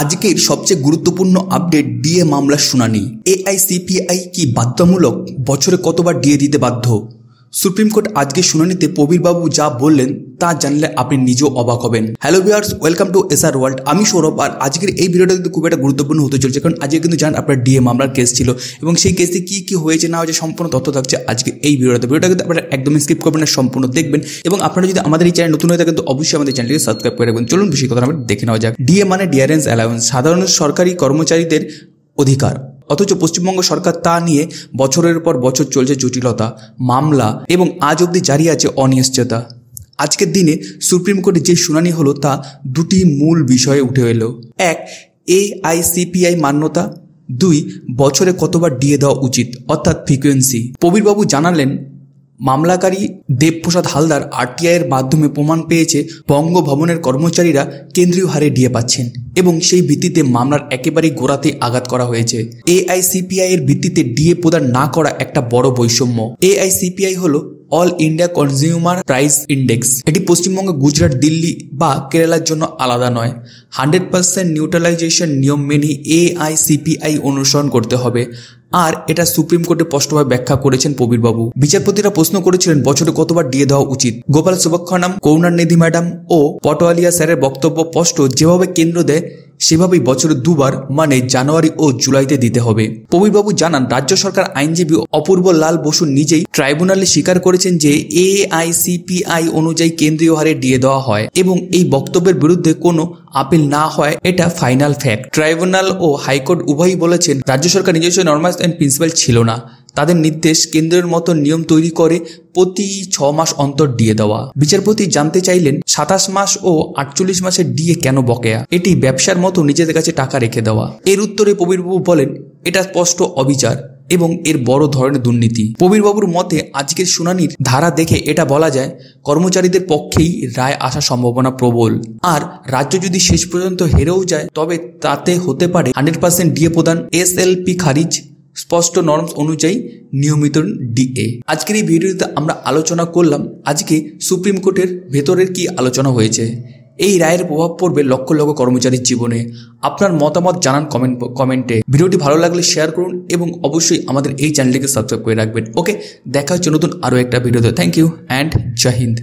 আজকের সবচেয়ে গুরুত্বপূর্ণ আপডেট ডিএ মামলার শুনানি। এআইসিপিআই কি বাধ্যতামূলক বছরে কতবার ডিএ দিতে বাধ্য? সুপ্রিম কোর্ট আজকের শুনানিতে প্রবীরবাবু যা বললেন তা জানলে আপনি নিজেও অবাক হবেন। Hello viewers, welcome to SR world. আমি সৌরভ, আর আজকের এই ভিডিওটা কিন্তু খুব একটা গুরুত্বপূর্ণ হতে চলছে, কারণ আজকে কিন্তু জানেন আপনার ডিএ মামলার কেস ছিল এবং সেই কেসে কি হয়েছে না হয়েছে সম্পূর্ণ তথ্য থাকছে আজকে এই ভিডিওটা কিন্তু আপনারা একদমই স্কিপ করবেন না, সম্পূর্ণ দেখবেন। এবং আপনারা যদি আমাদের এই চ্যানেল নতুন হয়ে থাকেন তো অবশ্যই আমাদের চ্যানেলকে সাবস্ক্রাইব করে রাখবেন। চলুন বেশি কথা আমরা দেখে নেওয়া যাক। ডিএ মানে ডিয়ারেন্স অ্যালাউন্স, সাধারণ সরকারি কর্মচারীদের অধিকার, অথচ পশ্চিমবঙ্গ সরকার তা নিয়ে বছরের পর বছর চলছে জটিলতা, মামলা এবং আজ অবধি জারি আছে অনিশ্চয়তা। আজকের দিনে সুপ্রিম কোর্টে যে শুনানি হলো তা দুটি মূল বিষয়ে উঠে এলো। এক, এআইসিপিআই মান্যতা। দুই, বছরে কতবার ডিএ দেওয়া উচিত অর্থাৎ ফ্রিকোয়েন্সি। প্রবীরবাবু জানালেন, মামলাকারী দেবপ্রসাদ হালদার আরটিআইয়ের মাধ্যমে প্রমাণ পেয়েছে বঙ্গভবনের কর্মচারীরা কেন্দ্রীয় হারে ডিএ পাচ্ছেন এবং সেই ভিত্তিতে মামলার একেবারেই গোড়াতে আঘাত করা হয়েছে। এআইসিপিআই এর ভিত্তিতে ডিএ প্রদান না করা একটা বড় বৈষম্য। এআইসিপিআই হলো all India consumer price index. এটি পশ্চিমবঙ্গ, গুজরাট, দিল্লি বা কেরালার জন্য আলাদা নয়। 100% নিউট্রালাইজেশন নিয়ম মেনে এআইসিপিআই অনুসরণ করতে হবে, আর এটা সুপ্রিম কোর্টে স্পষ্টভাবে ব্যাখ্যা করেছেন প্রবীরবাবু। বিচারপতিরা প্রশ্ন করেছিলেন বছরে কতবার ডিএ দেওয়া উচিত। গোপাল সুবক্ষণাম, করুণানিধি ম্যাডাম ও পটোয়ালিয়া স্যারের বক্তব্য স্পষ্ট, যেভাবে কেন্দ্র দেয় সেভাবেই বছরে দুবার, মানে জানুয়ারি ও জুলাইতে দিতে হবে। প্রবীরবাবু জানান, রাজ্য সরকার আইনজীবী অপূর্ব লাল বসু নিজেই ট্রাইব্যুনালে স্বীকার করেছেন যে এআইসিপিআই অনুযায়ী কেন্দ্রীয় হারে ডিএ দেওয়া হয় এবং এই বক্তব্যের বিরুদ্ধে কোনো আপিল না হয় এটা ফাইনাল ফ্যাক্ট। ট্রাইব্যুনাল ও হাইকোর্ট উভয়ই বলেছেন রাজ্য সরকার নিজস্ব নর্মাস অ্যান্ড প্রিন্সিপাল ছিল না, তাদের নির্দেশ কেন্দ্রের মতো নিয়ম তৈরি করে প্রতি 6 মাস অন্তর ডিএ দেওয়া। বিচারপতি জানতে চাইলেন 27 মাস ও 48 মাসের ডিএ কেন বকেয়া, এটি ব্যবসার মতো নিজেদের কাছে টাকা রেখে দেওয়া। এর উত্তরে প্রবীরবাবু বলেন, এটা স্পষ্ট অবিচার এবং এর বড় ধরনের দুর্নীতি। প্রবীরবাবুর মতে আজকের শুনানির ধারা দেখে এটা বলা যায় কর্মচারীদের পক্ষেই রায় আসার সম্ভাবনা প্রবল, আর রাজ্য যদি শেষ পর্যন্ত হেরেও যায় তবে তাতে হতে পারে 100% ডিএ প্রদান, এসএলপি খারিজ, স্পষ্ট নর্মস অনুযায়ী নিয়মিত ডিএ। আজকের এই ভিডিওতে আমরা আলোচনা করলাম আজকে সুপ্রিম কোর্টের ভেতরের কি আলোচনা হয়েছে। এই রায়ের প্রভাব পড়বে লক্ষ লক্ষ কর্মচারীর জীবনে। আপনার মতামত জানান কমেন্টে। ভিডিওটি ভালো লাগলে শেয়ার করুন এবং অবশ্যই আমাদের এই চ্যানেলটিকে সাবস্ক্রাইব করে রাখবেন। ওকে, দেখা হচ্ছে নতুন আরও একটা ভিডিওতে। Thank you and Jai Hind.